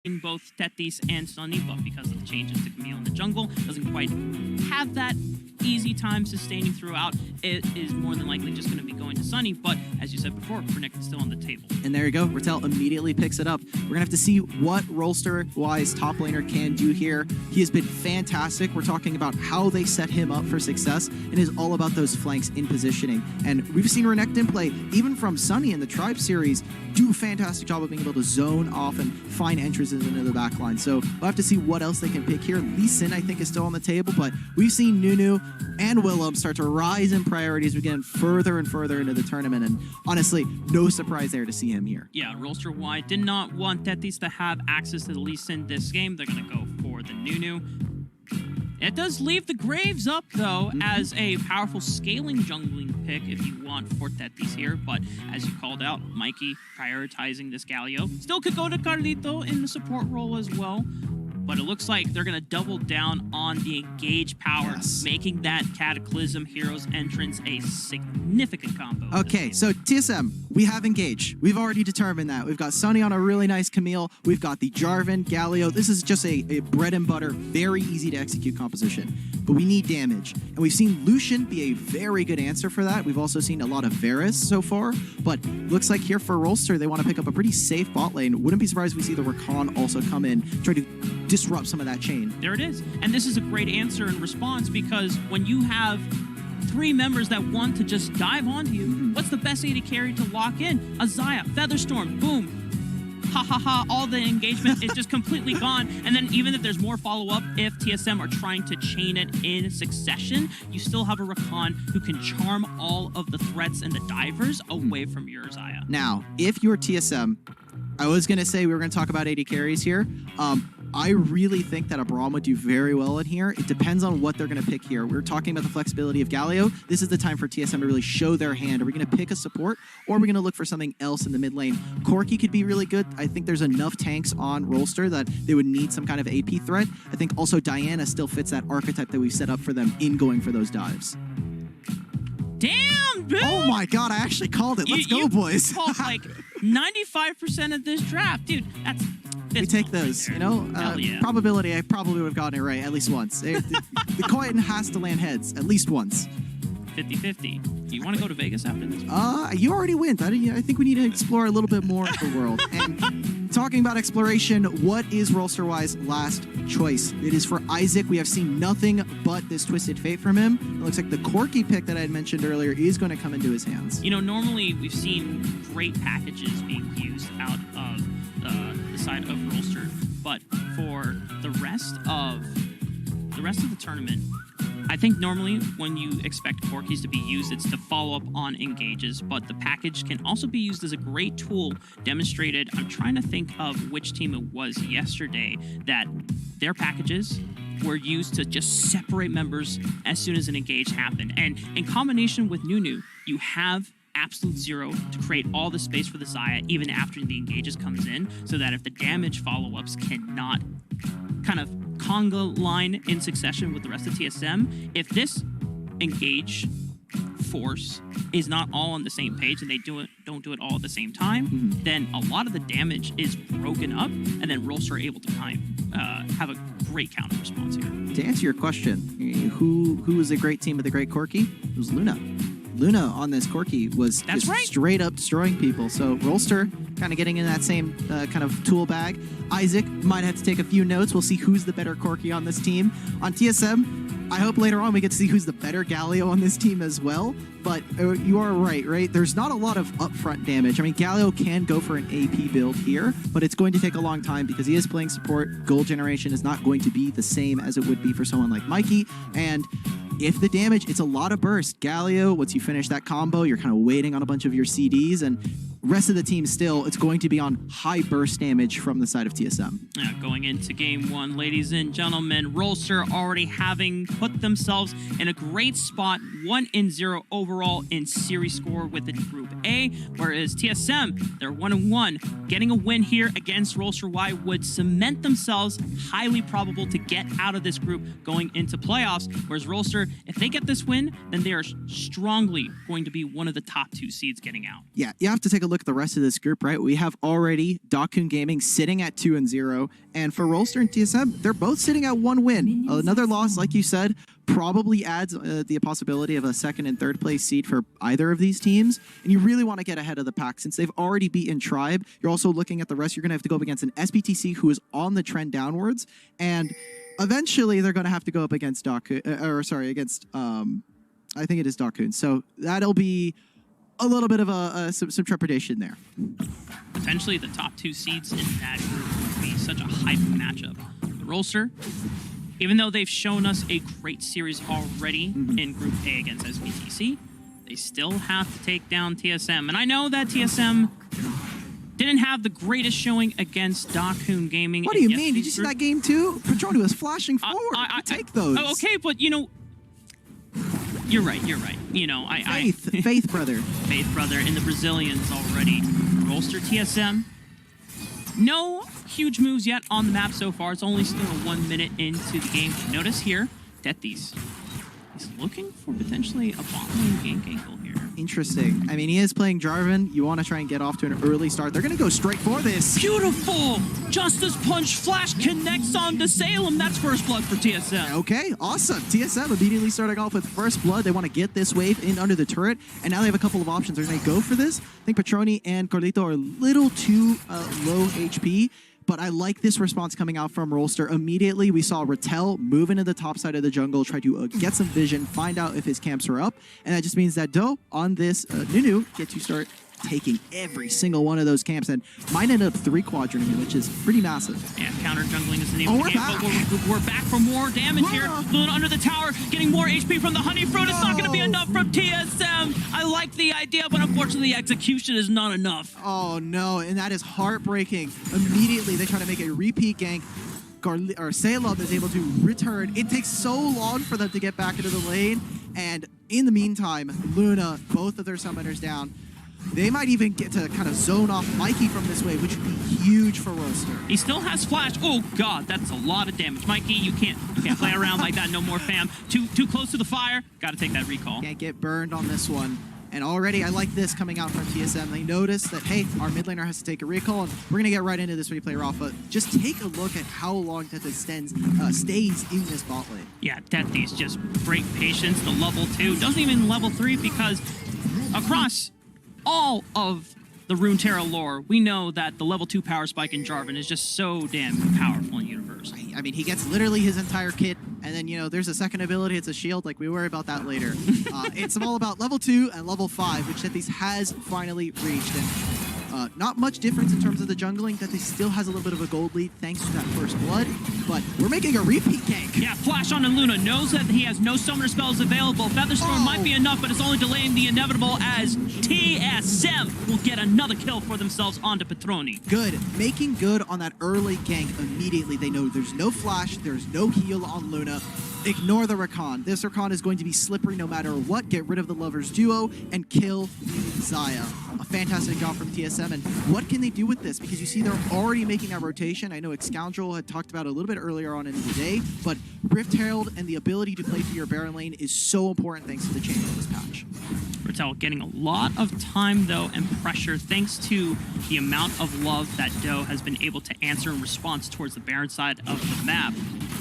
both Tethys and Sunny, but because of the changes to Camille in the jungle, doesn't quite have that easy time sustaining throughout. It is more than likely just going to be going to Sunny, but as you said before, Predict is still on the table. And there you go. Rattel immediately picks it up. We're going to have to see what Rolster-wise top laner can do here. He has been fantastic. We're talking about how they set him up for success, and is all about those flanks in positioning. And we've seen Renekton play, even from Sunny in the Tribe series, do a fantastic job of being able to zone off and find entrances into the backline. So we'll have to see what else they can pick here. Lee Sin, I think, is still on the table, but we've seen Nunu and Willem start to rise in priority as we get further and further into the tournament. And honestly, no surprise there to see him here. Yeah, Rolster Y did not want Tethys to have access to the Lee Sin this game. They're going to go for the Nunu. It does leave the Graves up, though, as a powerful scaling jungling pick if you want for Tethys here. But as you called out, Mikey prioritizing this Galio. Still could go to Carlito in the support role as well. But it looks like they're going to double down on the engage power, making that Cataclysm Heroes entrance a significant combo. Okay, so TSM, we have engage. We've already determined that. We've got Sunny on a really nice Camille. We've got the Jarvan, Galio. This is just a bread and butter, very easy to execute composition. But we need damage. And we've seen Lucian be a very good answer for that. We've also seen a lot of Varus so far. But looks like here for Rolster, they want to pick up a pretty safe bot lane. Wouldn't be surprised if we see the Rakan also come in, try to disrupt some of that chain. There it is. And this is a great answer and response, because when you have three members that want to just dive onto you, what's the best AD carry to lock in? Azaya, Featherstorm, boom. Ha ha ha, all the engagement is just completely gone. And then even if there's more follow-up, if TSM are trying to chain it in succession, you still have a Rakan who can charm all of the threats and the divers away from your Azaya. Now, if you're TSM, I was going to say we were going to talk about AD carries here. I really think that a Braum would do very well in here. It depends on what they're going to pick here. We're talking about the flexibility of Galio. This is the time for TSM to really show their hand. Are we going to pick a support, or are we going to look for something else in the mid lane? Corki could be really good. I think there's enough tanks on Rolster that they would need some kind of AP threat. I think also Diana still fits that archetype that we've set up for them in going for those dives. Damn, dude! Oh my god, I actually called it. Let's go, boys. You called like 95% of this draft. Dude, that's... We take those, right, you know? yeah. Probability, I probably would have gotten it right at least once. The coin has to land heads at least once. 50-50. Do you want to go to Vegas after this? You already went. I think we need to explore a little bit more of the world. And talking about exploration, what is Rolster-wise last choice? It is for Isaac. We have seen nothing but this Twisted Fate from him. It looks like the Corki pick that I had mentioned earlier is going to come into his hands. You know, normally we've seen great packages being used out of the side of Rolster, but for the rest of the tournament, I think normally when you expect Corkis to be used, it's to follow up on engages, but the package can also be used as a great tool demonstrated. I'm trying to think of which team it was yesterday that their packages were used to just separate members as soon as an engage happened. And in combination with Nunu, you have absolute zero to create all the space for the Xayah even after the engages comes in, so that if the damage follow-ups cannot kind of conga line in succession with the rest of TSM, if this engage force is not all on the same page and they don't do it all at the same time, then a lot of the damage is broken up, and then Rolster are able to have a great counter response here. To answer your question, who was a great team with a great Corki? It was Luna. Luna on this Corki was straight up destroying people. So Rolster kind of getting in that same kind of tool bag. Isaac might have to take a few notes. We'll see who's the better Corki on this team. On TSM, I hope later on we get to see who's the better Galio on this team as well. But you are right? There's not a lot of upfront damage. I mean, Galio can go for an AP build here, but it's going to take a long time because he is playing support. Gold generation is not going to be the same as it would be for someone like Mikey. And if the damage, it's a lot of burst. Galio, once you finish that combo, you're kind of waiting on a bunch of your CDs, and rest of the team still, it's going to be on high burst damage from the side of TSM. Going into game one, ladies and gentlemen, Rolster already having put themselves in a great spot, 1-0 overall in series score with the Group A, whereas TSM, they're 1-1. Getting a win here against Rolster Y would cement themselves highly probable to get out of this group going into playoffs, whereas Rolster, if they get this win, then they are strongly going to be one of the top two seeds getting out. Yeah, you have to take a look look at the rest of this group, right, we have already Dakun Gaming sitting at 2-0, and for Rolster and TSM, they're both sitting at 1 win. Another loss, like you said, probably adds the possibility of a second and third place seed for either of these teams, and you really want to get ahead of the pack. Since they've already beaten Tribe, you're also looking at the rest. You're going to have to go up against an SBTC who is on the trend downwards, and eventually they're going to have to go up against against I think it is Dakun. So that'll be a little bit of some trepidation there. Potentially the top 2 seeds in that group would be such a hype matchup. The Rolster, even though they've shown us a great series already in Group A against SBTC, they still have to take down TSM. And I know that TSM didn't have the greatest showing against Dakun Gaming. What do you mean? Did you see that game too? Petroni was flashing forward. Take those. Okay, but you know, you're right. You know, Faith brother. Faith brother in the Brazilians already. Rolster TSM. No huge moves yet on the map so far. It's only still 1 minute into the game. Notice here, Deathies. He's looking for potentially a bot lane gank angle here. Interesting. I mean, he is playing Jarvan. You want to try and get off to an early start. They're going to go straight for this. Beautiful! Justice Punch Flash connects on to Salem. That's first blood for TSM. Okay, awesome. TSM immediately starting off with first blood. They want to get this wave in under the turret, and now they have a couple of options. Are they go for this? I think Petroni and Carlito are a little too low HP. But I like this response coming out from Rolster. Immediately, we saw Rattel move into the top side of the jungle, try to get some vision, find out if his camps are up. And that just means that Doe on this Nunu get to start taking every single one of those camps, and might end up 3 quadranting, which is pretty massive. And counter jungling is the name of the game, but we're back for more damage here. Luna under the tower, getting more HP from the Honey Fruit. It's not going to be enough from TSM. I like the idea, but unfortunately the execution is not enough. Oh no, and that is heartbreaking. Immediately they try to make a repeat gank. Salem is able to return. It takes so long for them to get back into the lane, and in the meantime, Luna, both of their summoners down. They might even get to kind of zone off Mikey from this wave, which would be huge for Rolster. He still has flash. Oh god, that's a lot of damage. Mikey, you can't play around like that no more, fam. Too close to the fire. Gotta take that recall. Can't get burned on this one. And already I like this coming out from TSM. They notice that, hey, our mid laner has to take a recall, and we're gonna get right into this when you play Rafa. Just take a look at how long that this stays in this bot lane. Yeah, Deathy's just great patience. The level 2 doesn't even level 3 because across all of the Runeterra lore, we know that the level 2 power spike in Jarvan is just so damn powerful in Universe. I mean, he gets literally his entire kit, and then, you know, there's a second ability, it's a shield, like we worry about that later. It's all about level 2 and level 5, which Deathy's has finally reached. And not much difference in terms of the jungling. Deathy still has a little bit of a gold lead thanks to that first blood, but we're making a repeat gank. Yeah, flash on to Luna, knows that he has no summoner spells available. Featherstorm might be enough, but it's only delaying the inevitable as TSM will get another kill for themselves onto Petroni. Good, making good on that early gank immediately. They know there's no flash, there's no heal on Luna. Ignore the Rakan. This Rakan is going to be slippery no matter what. Get rid of the Lovers duo and kill Xayah. A fantastic job from TSM. And what can they do with this? Because you see they're already making that rotation. I know Excoundrel had talked about it a little bit earlier on in the day, but Rift Herald and the ability to play through your Baron lane is so important thanks to the change of this patch. Rattel getting a lot of time, though, and pressure thanks to the amount of love that Doe has been able to answer in response towards the Baron side of the map.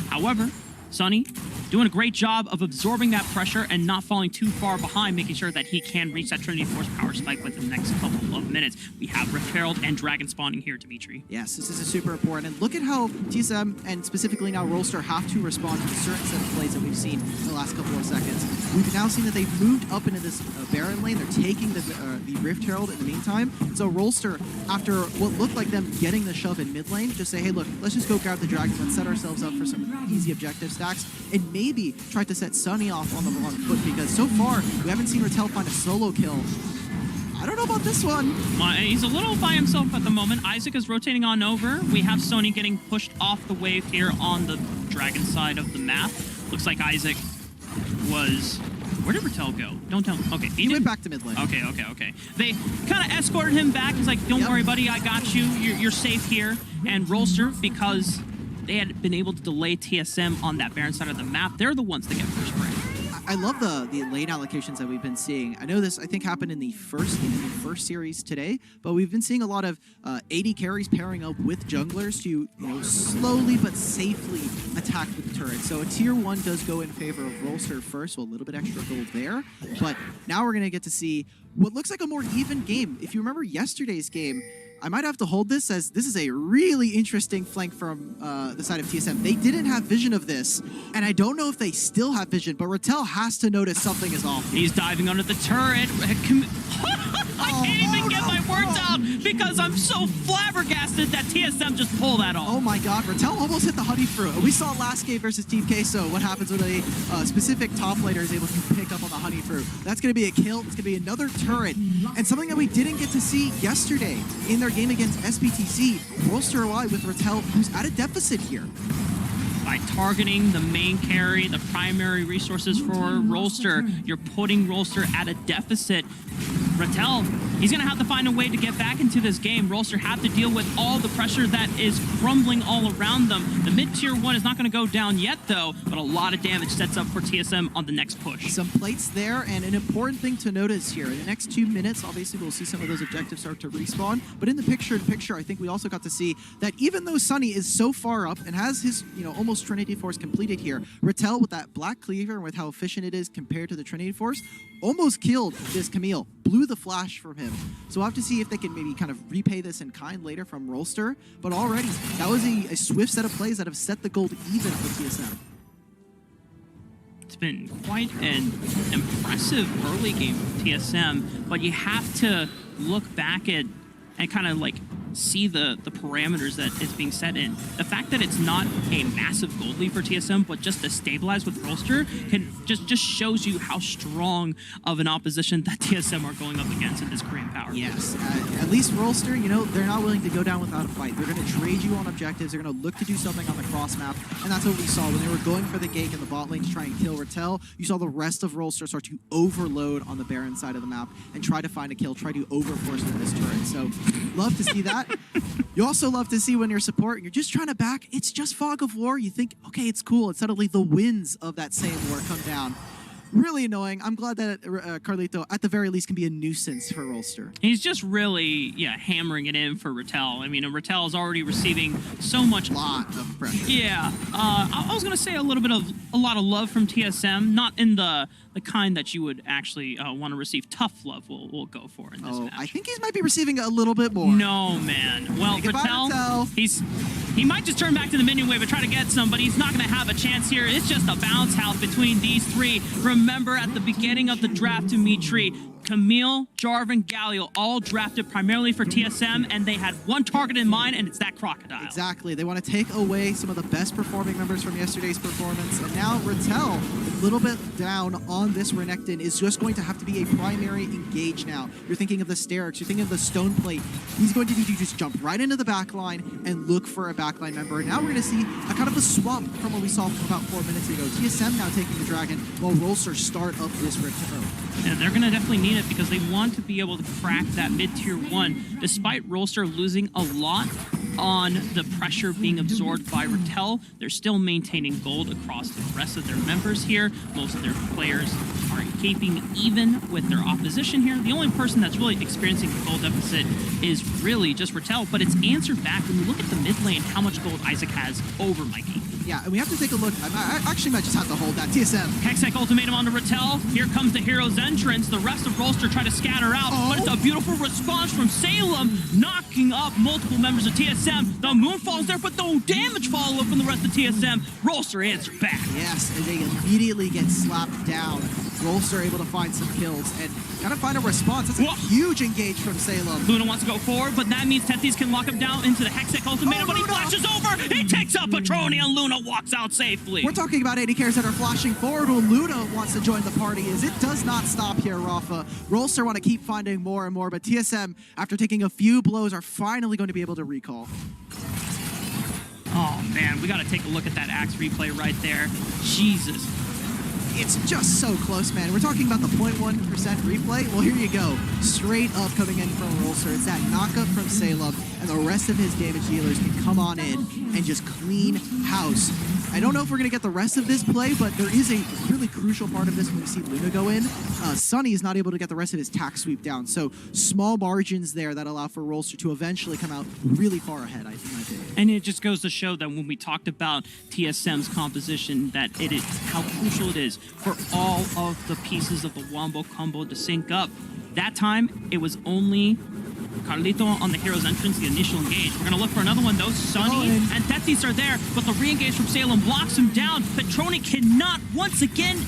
However, Sunny doing a great job of absorbing that pressure and not falling too far behind, making sure that he can reach that Trinity Force power spike within the next couple of minutes. We have Rift Herald and Dragon spawning here, Dimitri. Yes, this is super important. And look at how TSM, and specifically now Rolster, have to respond to a certain set of plays that we've seen in the last couple of seconds. We've now seen that they've moved up into this Baron lane. They're taking the Rift Herald in the meantime. So Rolster, after what looked like them getting the shove in mid lane, just say, hey, look, let's just go grab the Dragon. Let's set ourselves up for some easy objective stacks, and maybe try to set Sunny off on the wrong foot, because so far we haven't seen Rattel find a solo kill. I don't know about this one. He's a little by himself at the moment. Isaac is rotating on over. We have Sony getting pushed off the wave here on the Dragon side of the map. Looks like Isaac was... Where did Rattel go? Don't tell me. Okay, he went back to mid lane. Okay. They kind of escorted him back. He's like, don't worry, buddy, I got you. You're safe here. And Rolster, because they had been able to delay TSM on that Baron side of the map, they're the ones that get first break. I love the lane allocations that we've been seeing. I know this, I think, happened in the first series today, but we've been seeing a lot of AD carries pairing up with junglers to slowly but safely attack the turret. So a tier 1 does go in favor of Rolster first, so a little bit extra gold there. But now we're going to get to see what looks like a more even game. If you remember yesterday's game, I might have to hold this as this is a really interesting flank from the side of TSM. They didn't have vision of this, and I don't know if they still have vision, but Rattel has to notice something is off. He's diving under the turret. I can't even get my words out because I'm so flabbergasted that TSM just pulled that off. Oh my god, Rattel almost hit the honey fruit. We saw last game versus Team Queso what happens when a specific top laner is able to pick up on the honey fruit. That's going to be a kill. It's going to be another turret. And something that we didn't get to see yesterday in their game against SBTC, Rolster alive with Rattel, who's at a deficit here. By targeting the main carry, the primary resources for Rolster, you're putting Rolster at a deficit. Rattel, he's going to have to find a way to get back into this game. Rolster have to deal with all the pressure that is crumbling all around them. The mid-tier 1 is not going to go down yet, though, but a lot of damage sets up for TSM on the next push. Some plates there, and an important thing to notice here. In the next 2 minutes, obviously, we'll see some of those objectives start to respawn, but in the picture-in-picture, I think we also got to see that even though Sunny is so far up and has his, almost Trinity Force completed here, Rattel, with that Black Cleaver and with how efficient it is compared to the Trinity Force, almost killed this Camille, blew the flash from him. So we'll have to see if they can maybe kind of repay this in kind later from Rolster, but already, that was a swift set of plays that have set the gold even for TSM. It's been quite an impressive early game for TSM, but you have to look back at and kind of like see the parameters that it's being set in. The fact that it's not a massive gold lead for TSM, but just to stabilize with Rolster can just shows you how strong of an opposition that TSM are going up against in this Korean power. Yes, at least Rolster, they're not willing to go down without a fight. They're going to trade you on objectives. They're going to look to do something on the cross map, and that's what we saw when they were going for the gank in the bot lane to try and kill Rattel. You saw the rest of Rolster start to overload on the Baron side of the map and try to find a kill, try to overforce with this turret. So, love to see that. You also love to see when you're support and you're just trying to back, it's just Fog of War. You think, okay, it's cool. And suddenly the winds of that same war come down. Really annoying. I'm glad that Carlito, at the very least, can be a nuisance for Rolster. He's just really, hammering it in for Rattel. I mean, Rattel is already receiving so much... lot of pressure. Yeah. I was going to say a lot of love from TSM, not in the kind that you would actually want to receive. Tough love we'll go for in this match. I think he might be receiving a little bit more. No, man. Well, Rattel, he might just turn back to the minion wave and try to get some, but he's not going to have a chance here. It's just a bounce house between these three. Remember, at the beginning of the draft, Dimitri, Camille, Jarvan, Galio, all drafted primarily for TSM, and they had one target in mind, and it's that Crocodile. Exactly. They want to take away some of the best performing members from yesterday's performance, and now Rattel, a little bit down on this Renekton, is just going to have to be a primary engage now. You're thinking of the Sterix, you're thinking of the Stone Plate. He's going to need to just jump right into the backline and look for a backline member. And now we're going to see a kind of a swap from what we saw about 4 minutes ago. TSM now taking the Dragon, while Rolster start up this Rattel. Yeah, they're going to definitely need it because they want to be able to crack that mid-tier 1. Despite Rolster losing a lot on the pressure being absorbed by Rattel, they're still maintaining gold across the rest of their members here. Most of their players are keeping even with their opposition here. The only person that's really experiencing a gold deficit is really just Rattel, but it's answered back when you look at the mid lane, how much gold Isaac has over Mikey. Yeah, and we have to take a look. I actually might just have to hold that. TSM. Hextech ultimatum onto Rattel. Here comes the hero's entrance. The rest of Rolster try to scatter out, but it's a beautiful response from Salem, knocking up multiple members of TSM. The Moonfall's there, but no damage follow-up from the rest of TSM. Rolster answered back. Yes, and they immediately get slapped down. Rolster able to find some kills and kind of find a response. That's a huge engage from Salem. Luna wants to go forward, but that means Tethys can lock him down into the Hextech ultimatum, but he flashes over. He takes out Petroni, and Luna walks out safely. We're talking about AD carries that are flashing forward. Well, Luna wants to join the party as it does not stop here, Rafa. Rolster want to keep finding more and more, but TSM, after taking a few blows, are finally going to be able to recall. Oh, man, we got to take a look at that Axe replay right there. Jesus. It's just so close, man. We're talking about the 0.1% replay. Well, here you go. Straight up coming in from Rolster. It's that knockup from Salem, and the rest of his damage dealers can come on in and just clean house. I don't know if we're going to get the rest of this play, but there is a really crucial part of this when we see Luna go in. Sunny is not able to get the rest of his tax sweep down, so small margins there that allow for Rolster to eventually come out really far ahead, in my opinion. And it just goes to show that when we talked about TSM's composition, that it is how crucial it is for all of the pieces of the Wombo combo to sync up. That time, it was only Carlito on the hero's entrance, the initial engage. We're going to look for another one, though. Sunny and Tethys are there, but the re-engage from Salem blocks him down. Petroni cannot once again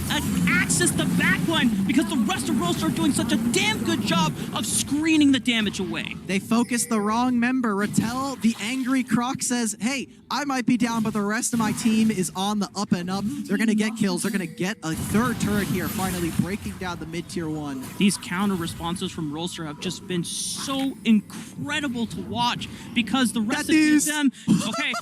access the backline because the rest of Rolster are doing such a damn good job of screening the damage away. They focused the wrong member. Rattel, the angry Croc, says, hey, I might be down, but the rest of my team is on the up and up. They're going to get kills. They're going to get a third turret here, finally breaking down the mid-tier 1. These counter responses from Rolster have just been so incredible to watch because the rest of TSM... Okay.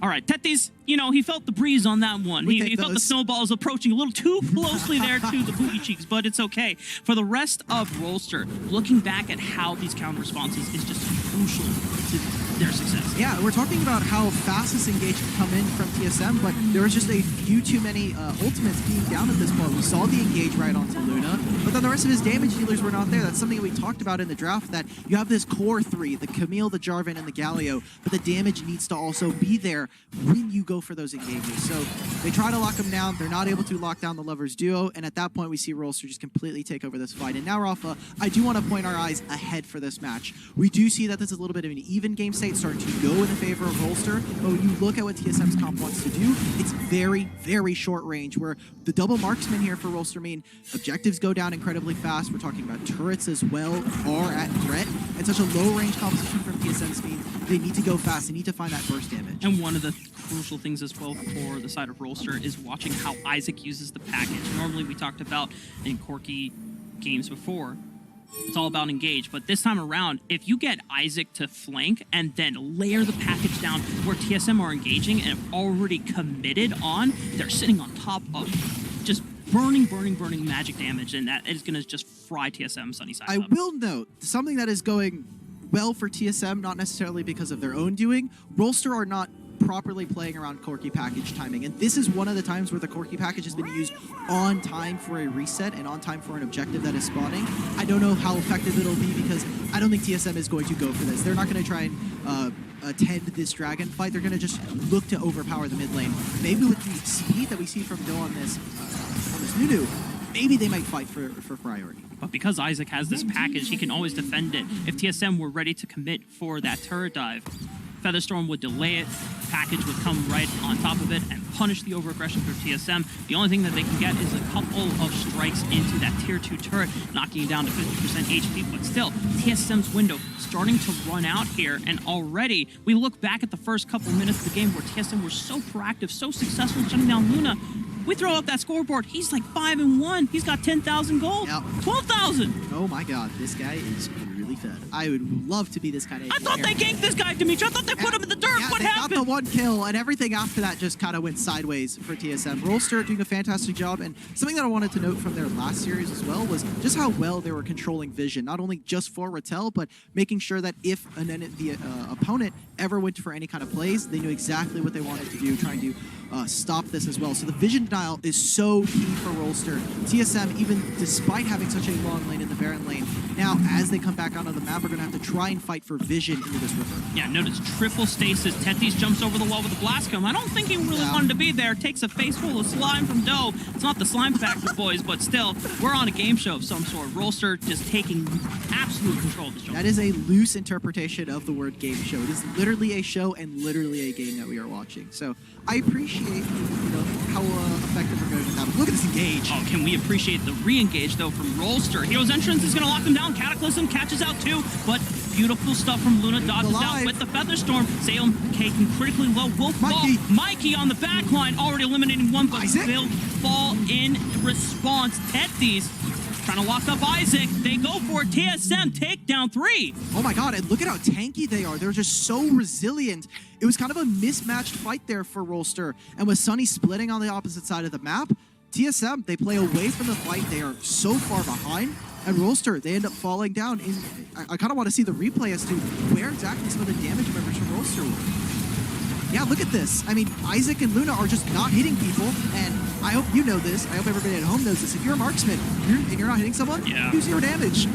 All right, Tethys, you know, he felt the breeze on that one. He felt the snowballs approaching a little too closely there to the booty cheeks, but it's okay. For the rest of Rolster, looking back at how these counter responses is just crucial to their success. Yeah, we're talking about how fast this engage can come in from TSM, but there was just a few too many ultimates being down at this point. We saw the engage right onto Luna, but then the rest of his damage dealers were not there. That's something that we talked about in the draft, that you have this core 3, the Camille, the Jarvan, and the Galio, but the damage needs to also be there when you go for those engages. So they try to lock him down. They're not able to lock down the Lovers duo, and at that point we see Rolster just completely take over this fight. And now, Rafa, I do want to point our eyes ahead for this match. We do see that this is a little bit of an even game state starting to go in the favor of Rolster, but when you look at what TSM's comp wants to do, it's very, very short range, where the double marksman here for Rolster mean objectives go down incredibly fast. We're talking about turrets as well are at threat, and such a low range composition from TSM's mean they need to go fast. They need to find that burst damage. And one of the crucial things as well for the side of Rolster is watching how Isaac uses the package. Normally we talked about in Corki games before, it's all about engage, but this time around, if you get Isaac to flank and then layer the package down where TSM are engaging and have already committed on, they're sitting on top of just burning magic damage, and that is going to just fry TSM Sunny side up. Will note, something that is going well for TSM, not necessarily because of their own doing, Rolster are not properly playing around Corki package timing, and this is one of the times where the Corki package has been used on time for a reset and on time for an objective that is spawning. I don't know how effective it'll be because I don't think TSM is going to go for this. They're not going to try and attend this dragon fight. They're going to just look to overpower the mid lane. Maybe with the speed that we see from Do on this Nunu, maybe they might fight for priority. But because Isaac has this package, he can always defend it. If TSM were ready to commit for that turret dive, Featherstorm would delay it, package would come right on top of it and punish the overaggression for TSM. The only thing that they can get is a couple of strikes into that tier 2 turret, knocking it down to 50% HP, but still, TSM's window starting to run out here, and already we look back at the first couple minutes of the game where TSM were so proactive, so successful in shutting down Luna. We throw up that scoreboard, he's like 5-1. He's got 10,000 gold, yep. 12,000. Oh my god, this guy is really fed. I would love to be this kind of... I thought they ganked this guy, Dimitri. I thought they put him in the dirt. Yeah, what they happened? got the one kill, and everything after that just kind of went sideways for TSM. Rolster doing a fantastic job, and something that I wanted to note from their last series as well was just how well they were controlling vision, not only just for Rattel, but making sure that if the opponent ever went for any kind of plays, they knew exactly what they wanted to do, trying to stop this as well. So the vision denial is so key for Rolster. TSM, even despite having such a long lane in the Baron lane, now as they come back onto the map, we're going to have to try and fight for vision into this river. Yeah, notice triple stasis. Tethys jumps over the wall with a blast cone. I don't think he really wanted to be there. Takes a face full of slime from Doe. It's not the slime factor, boys, but still, we're on a game show of some sort. Rolster just taking absolute control of the show. That is a loose interpretation of the word game show. It is literally a show and literally a game that we are watching. So I appreciate how effective we're going to have. Look at this engage. Oh, can we appreciate the re-engage, though, from Rolster? Hero's entrance is going to lock them down. Cataclysm catches out, too, but beautiful stuff from Luna. Dodges out with the Featherstorm. Salem caking critically low. Will fall. Mikey on the back line, already eliminating one, but will fall in response. Tethys trying to lock up Isaac. They go for it. TSM take down 3. Oh my god, and look at how tanky they are. They're just so resilient. It was kind of a mismatched fight there for Rolster. And with Sunny splitting on the opposite side of the map, TSM, they play away from the fight. They are so far behind. And Rolster, they end up falling down. I kind of want to see the replay as to where exactly some of the damage members from Rolster were. Yeah, look at this. I mean, Isaac and Luna are just not hitting people. And I hope you know this. I hope everybody at home knows this. If you're a marksman and you're not hitting someone, you do 0 damage.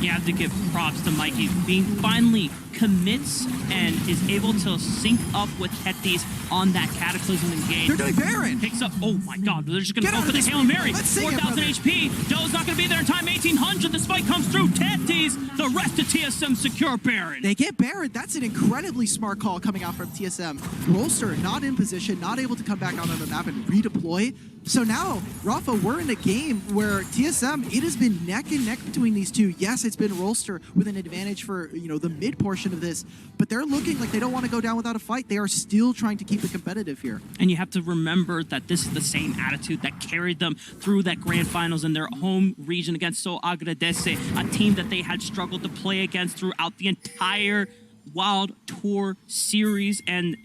You have to give props to Mikey being finally commits and is able to sync up with Tethys on that Cataclysm engage. They're doing Baron. Picks up, oh my god, they're just going to go for the Hail Mary. 4,000 HP. Doe's not going to be there in time. 1,800. The spike comes through. Tethys, the rest of TSM secure Baron. They get Baron. That's an incredibly smart call coming out from TSM. Rolster not in position, not able to come back out on the map and redeploy. So now, Rafa, we're in a game where TSM, it has been neck and neck between these two. Yes, it's been Rolster with an advantage for, the mid portion of this, but they're looking like they don't want to go down without a fight. They are still trying to keep it competitive here. And you have to remember that this is the same attitude that carried them through that grand finals in their home region against So Agradece, a team that they had struggled to play against throughout the entire Wild Tour series and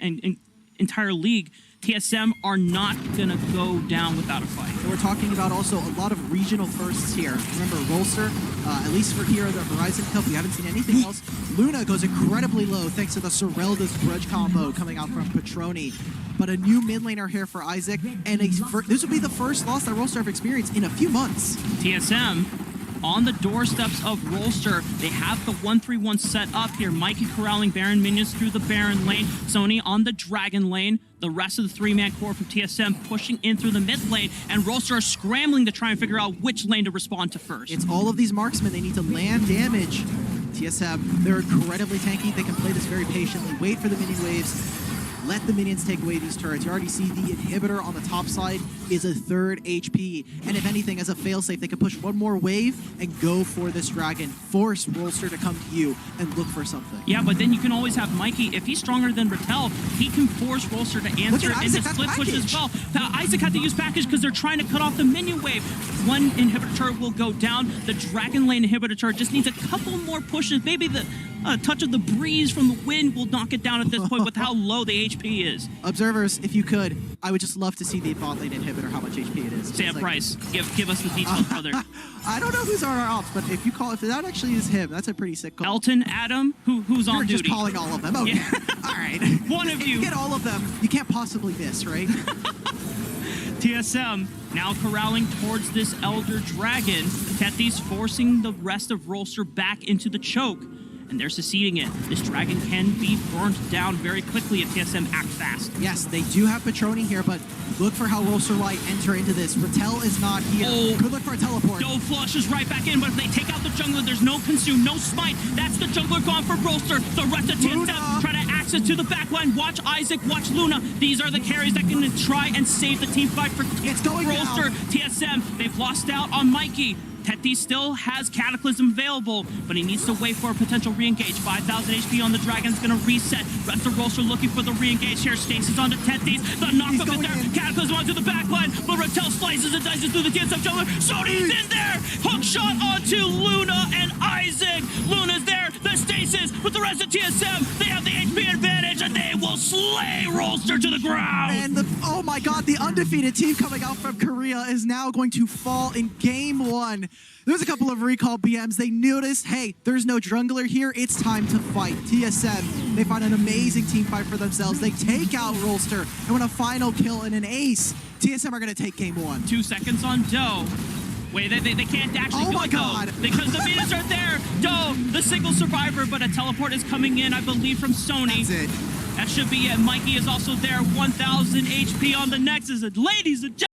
entire league. TSM are not going to go down without a fight. So we're talking about also a lot of regional firsts here. Remember, Rolster, at least for here, the Horizon Cup, we haven't seen anything else. Luna goes incredibly low thanks to the Sorelda's Grudge combo coming out from Petroni. But a new mid laner here for Isaac, and this would be the first loss that Rolster have experienced in a few months. TSM on the doorsteps of Rolster. They have the 1-3-1 set up here. Mikey corralling Baron minions through the Baron lane. Sony on the Dragon lane. The rest of the 3-man core from TSM pushing in through the mid lane, and Rolster are scrambling to try and figure out which lane to respond to first. It's all of these marksmen. They need to land damage. TSM, they're incredibly tanky. They can play this very patiently. Wait for the minion waves. Let the minions take away these turrets. You already see the inhibitor on the top side is a 3rd HP. And if anything, as a failsafe, they can push one more wave and go for this dragon. Force Rolster to come to you and look for something. Yeah, but then you can always have Mikey. If he's stronger than Rattel, he can force Rolster to answer in the split push as well. Now, Isaac had to use package because they're trying to cut off the minion wave. One inhibitor turret will go down. The Dragon lane inhibitor turret just needs a couple more pushes. Maybe the touch of the breeze from the wind will knock it down at this point with how low the HP is. Observers, if you could, I would just love to see the bot lane inhibitor, how much HP it is. Sam Price, give us the details, brother. I don't know who's on our ops, but if that actually is him, that's a pretty sick call. Elton, Adam, who's on duty? You're just calling all of them. Okay. Yeah. All right. One of you. You get all of them. You can't possibly miss, right? TSM now corralling towards this Elder Dragon. Tethys forcing the rest of Rolster back into the choke. And they're succeeding it. This dragon can be burnt down very quickly if TSM act fast. Yes, they do have Petroni here, but look for how Rolster might enter into this. Rattel is not here. Oh, could look for a teleport. Doe flushes right back in, but if they take out the jungler, there's no consume, no smite. That's the jungler gone for Rolster. The rest of TSM try to access to the backline. Watch Isaac, watch Luna. These are the carries that can try and save the team fight for Rolster. TSM, they've lost out on Mikey. Tethys still has Cataclysm available, but he needs to wait for a potential re-engage. 5,000 HP on the Dragon's gonna reset. Rest of Rolster looking for the re-engage here. Stasis onto Tethys. The knock-up is there. Cataclysm onto the backline, but Rattel slices and dices through the TSM jungler. Sony's in there! Hook shot onto Luna and Isaac. Luna's there. The Stasis with the rest of TSM. They have the HP advantage, and they will slay Rolster to the ground. And oh my god, the undefeated team coming out from Korea is now going to fall in game 1. There's a couple of recall BMs. They noticed, hey, there's no jungler here. It's time to fight. TSM, they find an amazing team fight for themselves. They take out Rolster and win a final kill and an ace. TSM are going to take game 1. 2 seconds on Doe. Wait, they can't actually go God. Because the minions are there. Doe, the single survivor, but a teleport is coming in, I believe, from Sony. That's it. That should be it. Mikey is also there. 1,000 HP on the Nexus. Ladies and gentlemen.